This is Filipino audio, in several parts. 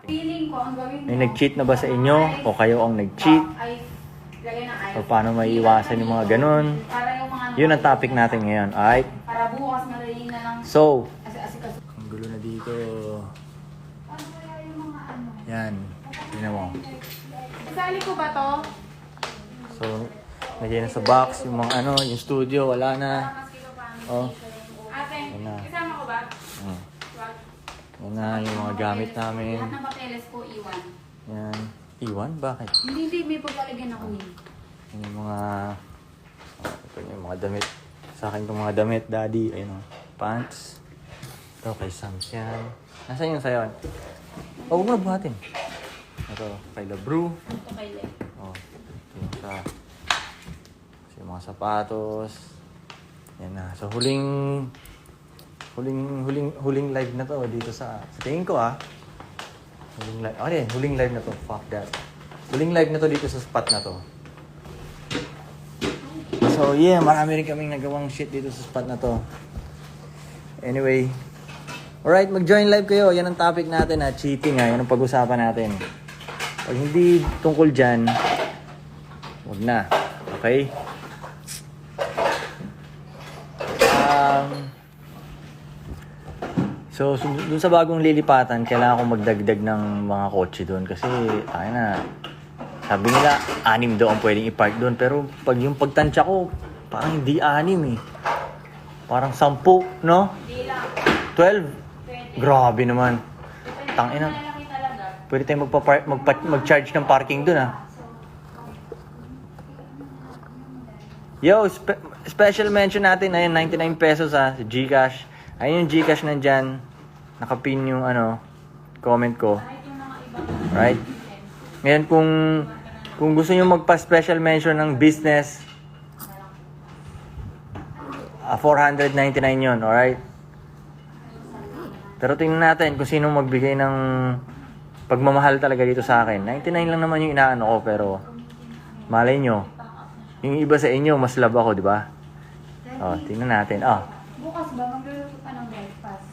Feeling ko, ang gawin mo, May nag-cheat na ba sa inyo? O kayo ang nag-cheat? O paano maiiwasan yung mga ganun? Yun ang topic natin ngayon, alright? Para bukas madali na lang. So, ang gulo na dito. Ano kaya yung mga ano? Yan, tingnan mo. Isali ko ba to? So, nagyay na sa box yung mga ano, yung studio, wala na. Oh, Ate, yan na. isama ko ba? Yan na yung mga gamit namin. Lahat ng papeles ko, iwan. Yan. Iwan? Bakit? Hindi, may paglalagyan ako yun. Yan yung mga... ito yung mga damit. Sa akin itong mga damit, daddy. Ayun o. Pants. Ito kay Sams yan. Nasaan yung sayon? Oh, huwag mo na buhatin. Ito kay Labru. Ito kay Le. Oh, ito yung sa... kasi yung mga sapatos. Yan na. So, huling live na to dito sa tingin ko huling live. Oh, huling live na to. Fuck that. Huling live na to dito sa spot na to. So, yeah, marami rin kaming nagawang shit dito sa spot na to. Anyway, alright, mag-join live kayo. Yan ang topic natin, cheating yan ang pag-usapan natin. Pag hindi tungkol dyan, wag na. Okay? So, dun sa bagong lilipatan, kailangan kong magdagdag ng mga kotse dun. Kasi, tayo na, sabi nila, 6 daw ang pwedeng i-park dun. Pero, pag yung pagtansya ko, parang hindi 6 eh. Parang 10, no? 12? Grabe naman. Tangina. Pwede tayong mag-charge ng parking dun, Yo, special mention natin, ayun, 99 pesos sa Gcash. Ayun yung Gcash nandyan. Nakapin yung comment ko. Right? Ngayon kung gusto nyo magpa-special mention ng business, 499 yun, alright? Pero tingnan natin kung sino magbigay ng pagmamahal talaga dito sa akin. 99 lang naman yung inaano ko, pero malay nyo, yung iba sa inyo, mas love ako, di ba? Oh, tingnan natin. Bukas ba, magluluto pa ng breakfast?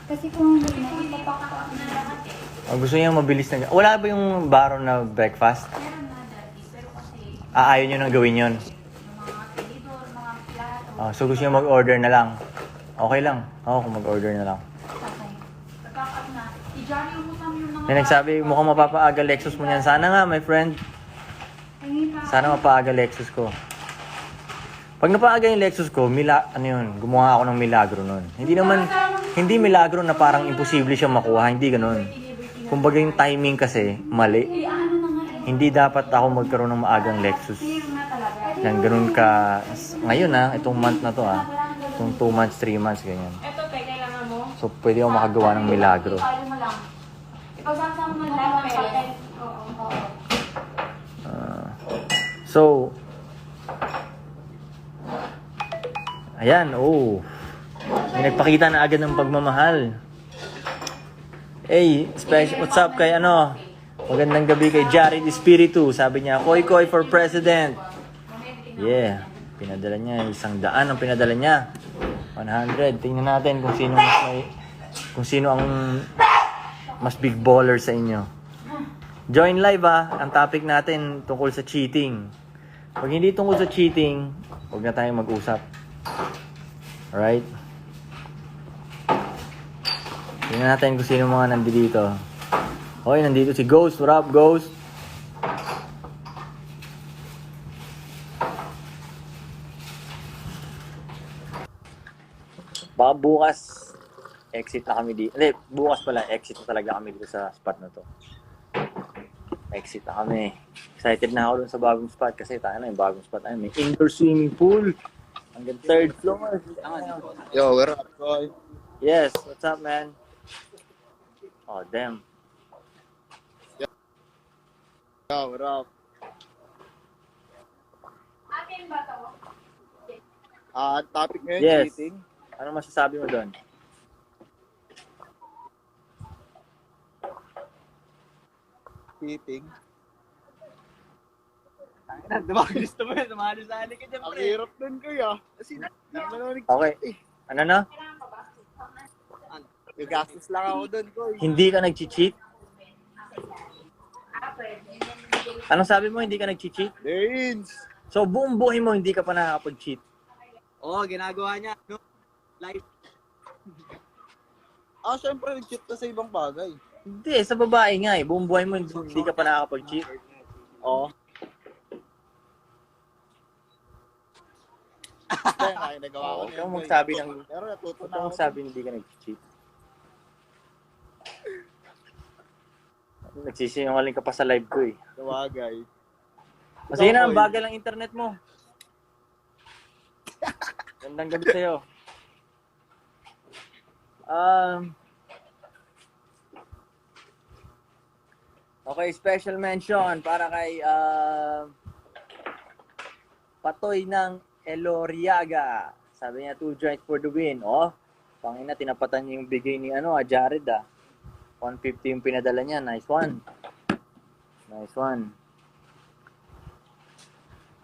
Kasi kung hindi na, ipapack na lahat gusto niya mabilis na... Wala ba yung baron na breakfast? Meron na dati, pero kasi... Ayaw nyo nang gawin yun? Mga tinidor, mga plato. So gusto niya mag-order na lang? Okay lang. Kung mag-order na lang. Okay. Nagpack up na. I-journey mo kami yung mga... May nagsabi, mukhang mapapaaga Lexus mo niyan. Sana nga, my friend. Sana mapaaga Lexus ko. Pag napaaga yung Lexus ko, gumawa ako ng milagro nun. Hindi milagro na parang imposible siya makuha. Hindi ganun. Kumbaga yung timing kasi, mali. Hindi dapat ako magkaroon ng maagang Lexus. Yan, ganun ka. Ngayon itong month na to Itong 2 months, 3 months, ganyan. Ito, kailangan mo. So, pwede ako makagawa ng milagro. Ipagsasama mo lang ang papeles. So, ayan, may nagpakita na agad ng pagmamahal. Hey, what's up kay magandang gabi kay Jared Espiritu. Sabi niya, Koykoy for president. Yeah, pinadala niya, 100 ang pinadala niya. 100. Tingnan natin kung sino ang mas big baller sa inyo. Join live ang topic natin tungkol sa cheating. Pag hindi tungkol sa cheating, huwag na tayong mag-usap. Alright? Tingnan natin kung sino mga nandito. Okay, nandito si Ghost. What up, Ghost? Baka bukas, exit na kami dito. Hindi, bukas pala, exit na talaga kami dito sa spot na to. Exit na kami. Excited na ako dun sa bagong spot kasi tayo na yung bagong spot. May indoor swimming pool. Hanggang 3rd floor. Yo, where up, boy? Yes, what's up, man? Oh, damn. Yo, what up? Akin ba ito? Topic ngayon, Yes. cheating. Ano masasabi mo doon? Cheating. Diba gusto mo yun? Sumali ka dyan, Ang pre. hirap dun, kuya. Kasi, Okay. Ano na? Gagastos lang ako doon, Koy. Hindi ka nag-cheat? Anong sabi mo, hindi ka nag-cheat? Dins! So, buong buhay mo, hindi ka pa nakakapag-cheat? Oo, ginagawa niya. No? Live. Syempre, nag-cheat ka sa ibang bagay. Hindi, sa babae nga eh. Buong buhay mo, hindi ka pa nakakapag-cheat. Oo. Kaya nagawa ko Huwag na kang yun, Koy. magsabi ng... Pero natuto Huwag na kang ako. magsabi hindi ka nag-cheat. Nagsisinungaling ka pa sa live ko eh. Tawagay. Kasi na, ang Koy. bagal ang internet mo. Gandang gabi sa'yo. Okay, special mention para kay Patoy ng Eloriaga. Sabi niya, 2 joints for the win. Oh, pangina, tinapatan niya yung bigay ni Jared 150 yung pinadala niya. Nice one. Nice one.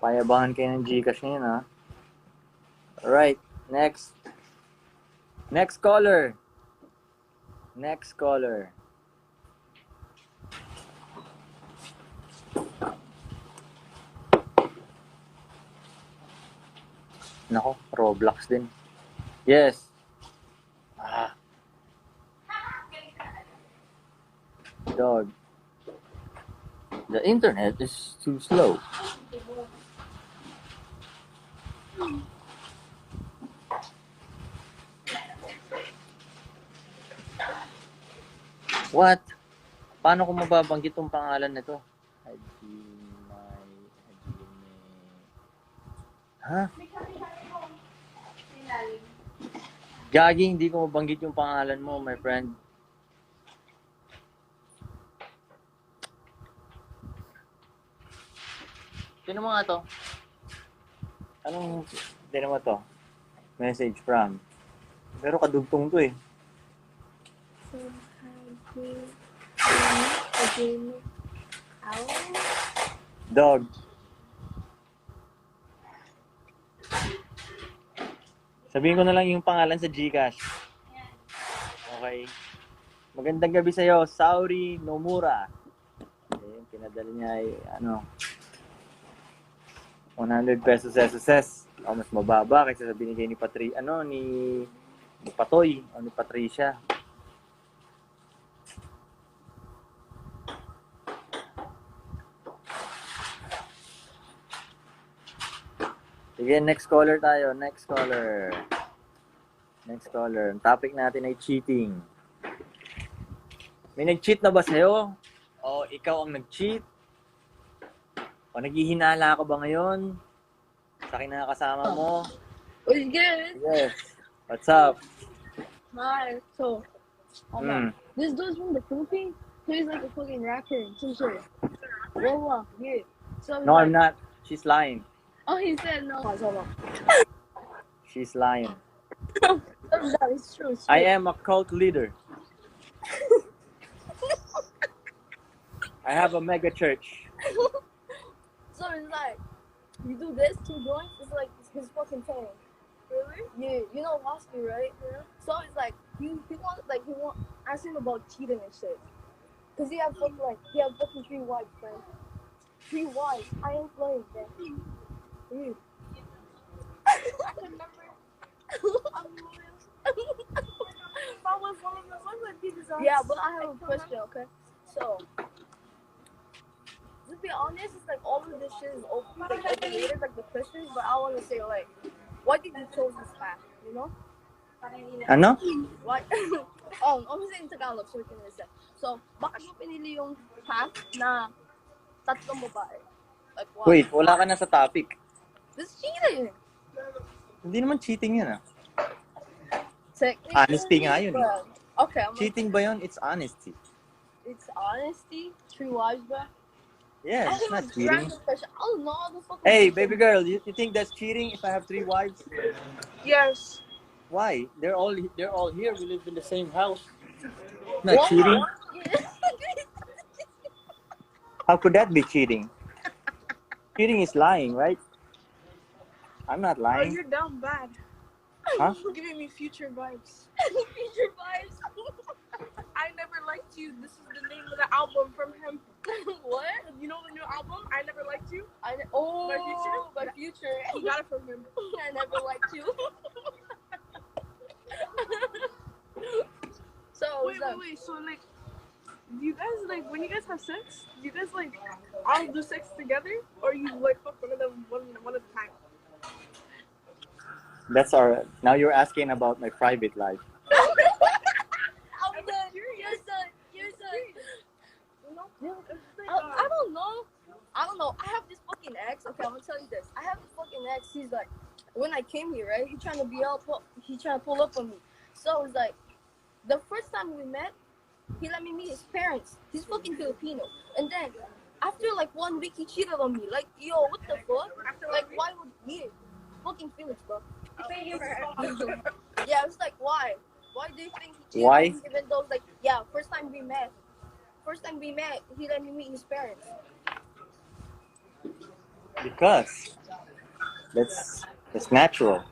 Payabangan kayo ng Gcash niya, Alright, next. Next caller. Next caller. Nako, Roblox din. Yes. Dog. The internet is too slow. What? Paano ko mababanggit tong pangalan nito? Ha? Gagi, hindi ko mabanggit yung pangalan mo, my friend. Sino mo nga to? Anong, sino mo to? Message from. Pero kadugtong to eh. Dog. Sabihin ko na lang yung pangalan sa Gcash. Okay. Magandang gabi sa'yo, Sauri Nomura. Okay, pinadala niya ay 100 pesos SSS. Mas mababa kaysa sa binigay ni ni Patoy o ni Patricia. Sige, next caller tayo. Next caller. Ang topic natin ay cheating. May nag-cheat na ba sa'yo? O ikaw ang nag-cheat? O naghihinala ka ba ngayon? Sa kinakasama mo? What's good? Yes. What's up? Hi. So, this dude's from the Philippines. He's like a fucking rapper. Some shit. Whoa, yeah. So No, like, I'm not. She's lying. Oh, he said no. Hold on. She's lying. No, it's true. It's true. I am a cult leader. I have a mega church. So it's like, you do this, 2 joints, it's like his fucking thing. Really? Yeah, you know Wasky, right? Yeah. So it's like, he wants, ask him about cheating and shit. Cause he have fucking 3 wives, man. 3 wives. I ain't playing, man. Dude. I remember. That was one of the ones that did this. Yeah, but I have a question, okay? So, to be honest, it's like all of this shit is overrated, like the questions, but I want to say, like, why did you choose this path, you know? Ano? Why? I'm saying Tagalog, so we can listen. So, bakit mo pinili yung path na tatlong babae? Like, why? Wait, wala ka na sa topic. This is cheating! Hindi naman cheating yan Technically, Honesty nga yun Okay, Cheating ba yun? It's honesty. It's honesty? 3 wives, bro? Yeah, it's not cheating. Oh no, the fuck. Hey, baby girl, you think that's cheating if I have 3 wives? Yes. Why? They're all here. We live in the same house. Not cheating. How could that be cheating? Cheating is lying, right? I'm not Oh, lying. you're dumb bad. Huh? Giving me future vibes. Future vibes. I never liked you. This is the name of the album from him. What? You know the new album? I never liked you. Oh, My future? my future. He got it from him. I never liked you. So Wait. So like, do you guys like when you guys have sex? Do you guys like all do sex together, or you like fuck one of them one at a time? That's our. Now you're asking about my private life. I'm done. You're done. I don't know. I have this fucking ex. Okay, I'm gonna tell you this. I have this fucking ex. He's like, when I came here, right? He trying to pull up on me. So it's like, the first time we met, he let me meet his parents. He's fucking Filipino. And then after like 1 week, he cheated on me. Like, yo, what the fuck? Like, why would he? Fucking Felix, bro. Yeah, it's like, why? Why do you think he cheated Why? on me? Even though, like, yeah, first time we met, he let me meet his parents. Because that's natural.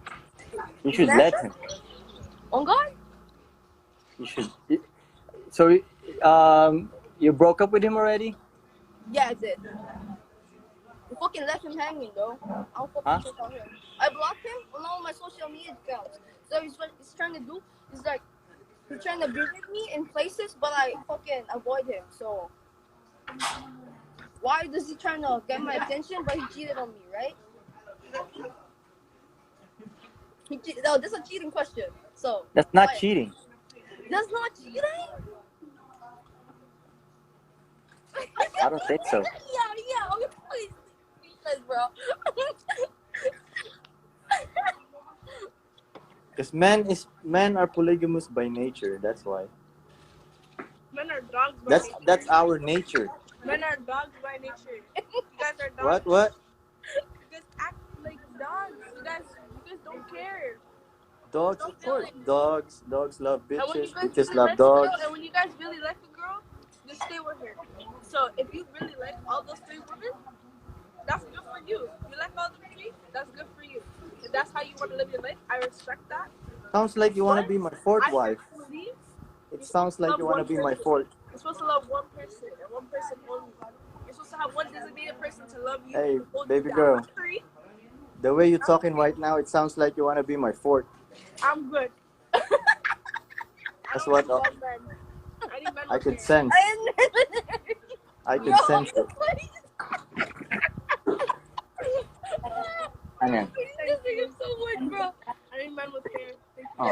You should let him. On God? You should. So, you broke up with him already? Yeah, I did. We fucking left him hanging, though. I'll fucking check on him. I blocked him on all my social media accounts. So what he's trying to do is like, he's trying to visit me in places, but I fucking avoid him. So why does he trying to get my attention, but he cheated on me, right? No, this is a cheating question. So That's not why? cheating. That's not cheating? I don't think so. Yeah. Okay, please. Speechless, bro. Because men are polygamous by nature. That's why. Men are dogs by nature. That's our nature. Men are dogs by nature. You guys are dogs. What? You guys act like dogs. You guys don't care. Dogs, of course. Dogs love And when you bitches. guys Bitches really love like a girl, dogs. and when you guys really like a girl, just stay with her. So if you really like all those 3 women, that's good for you. You like all the 3, that's good for you. If that's how you want to live your life, I respect that. Sounds like you want to be my fourth wife. Believe It sounds like you want to be my fourth. you're supposed to love one person and one person only. You're supposed to have one designated person to love you. Hey, and hold baby you girl. down. 3, The way you're talking right now, it sounds like you want to be my fourth. I'm good. That's what I need men I with could hair. sense. I could sense it. Ano yan? This thing is so much, bro. I need men with hair. Oh.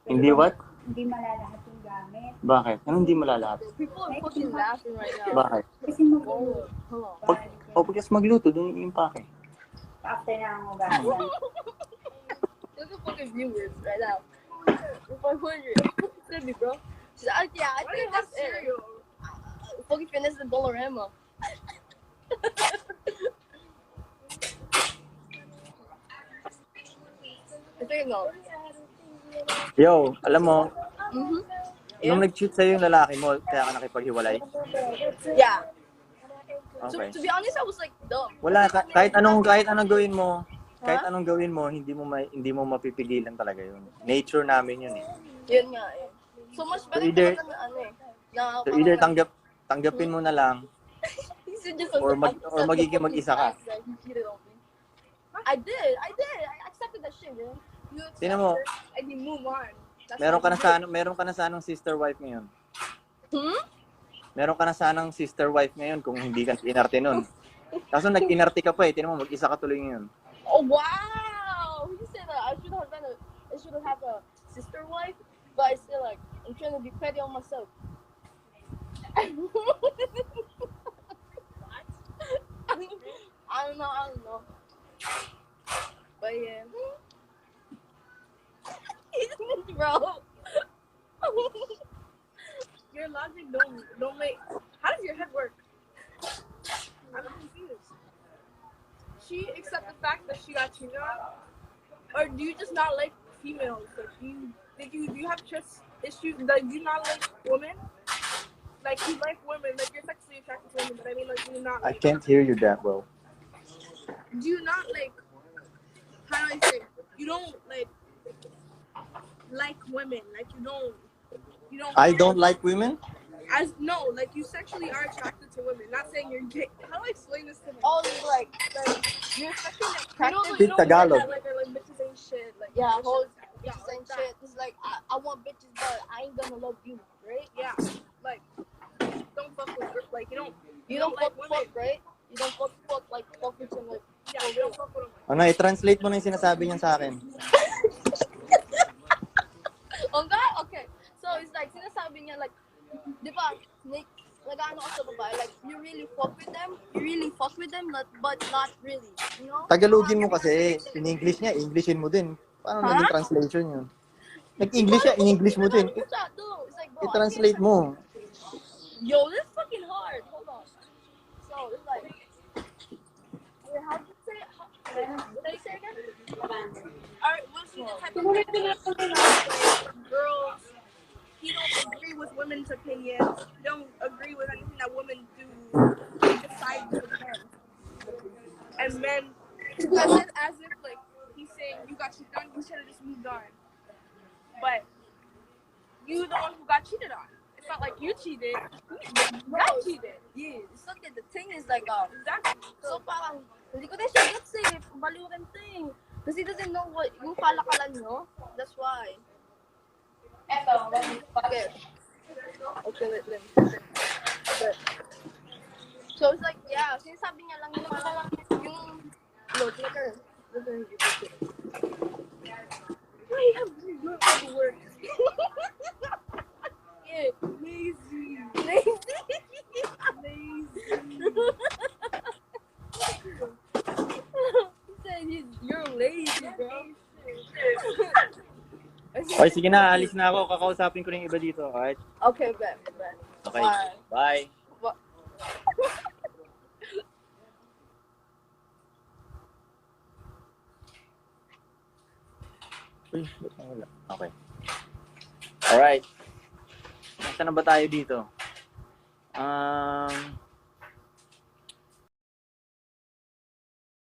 Hindi what? Hindi malalahat yung gamit. Bakit? Ano hindi malalahat? People are fucking laughing right now. Bakit? Kasi magulo. Oh, hold on. Pagkas magluto, doon yung pake. After na ang ugasan. Look at fucking viewers right now. 500. Send me, bro. She's like, yeah, I Why do think you have that's it. cereal? Fucking finish the Dollarama. I think no. Yo, alam mo, Mhm. nung nag-cheat sa'yo yung lalaki mo, kaya ka nakipaghiwalay? Yeah. Okay. To be honest, I was like dumb. Wala, kahit anong gawin mo, hindi mo mapipigilan talaga yun. Nature namin yun eh. Yun nga eh. So much better either- talaga na ano eh. Na So parang either like, tanggapin mo na lang, he's just or magiging fucking mag-isa ka. ass that he cheated on me. I did. I accepted that shit, man. You Tingnan mo, accepted and you move on. That's meron how ka you na sanang sister wife ngayon. do it. Meron ka na sanang sister wife ngayon kung hindi ka inarte nun. Kaso nag-inarte ka pa eh, tingnan mo, mag-isa ka tuloy ngayon. Oh wow! You said that I should have had a sister wife, but I still like I'm trying to be petty on myself. I don't know. But yeah. Bro. Your logic don't make. How does your head work? I'm confused. She accept the fact that she got cheated on, or do you just not like females? Like do you have trust issues? Like do you not like women? Like you like women, like you're sexually attracted to women, but I mean like do you not I like? can't hear you that well. Do you not like? How do I say? you don't like women. Like you don't. I don't like women? No, like you sexually are attracted to women. Not saying you're gay. How do I explain this to them? Oh, like you're sexually attracted. Speak Tagalog. Like bitches ain't shit. Like Yeah, whole yeah, bitches and like shit. It's like I want bitches, but I ain't gonna love you, right? yeah, like don't fuck with like you don't fuck, like fuck, right? You don't fuck like fuck with them like. yeah, you don't fuck with them. Ano, i-translate mo na yung sinasabi niya sa akin. Oh God, okay. So it's like sinasabi niya like, di ba? Nag-ano ka sa babae, like you really fuck with them, but not really, you know? Tagalogin mo kasi. In English niya, Englishin mo din. Paano naging translation yun? Nag-English siya, in English mo din. It's like, bro, I-translate mo. Yo, this is fucking hard. Hold on. So it's like, wait, how do you say it? Say it again? Alright, was he the type of like girls? He don't agree with women's opinions. He don't agree with anything that women do. He decides with men. And then as if like he's saying you got cheated on, you should have just moved on. But you the one who got cheated on. It's not like you cheated. You got cheated. Yeah, so the thing is like, Exactly. so parang, hindi ko na siya gets eh, baliwin thing. Kasi he doesn't know what, yung kalakalan nyo. That's why. Okay. Okay, let me. Okay. So it's like, yeah, sinasabi niya lang yung parang, yung, look at her. I have no other work. Yeah. Lazy. He said you're lazy, bro. Okay, sige na. Alis na ako. Kakausapin ko rin yung iba dito. Alright? Okay, bet. Okay. Bye. Bye. What? Uy, ba't nawala? Okay. Alright. Nasaan na ba tayo dito?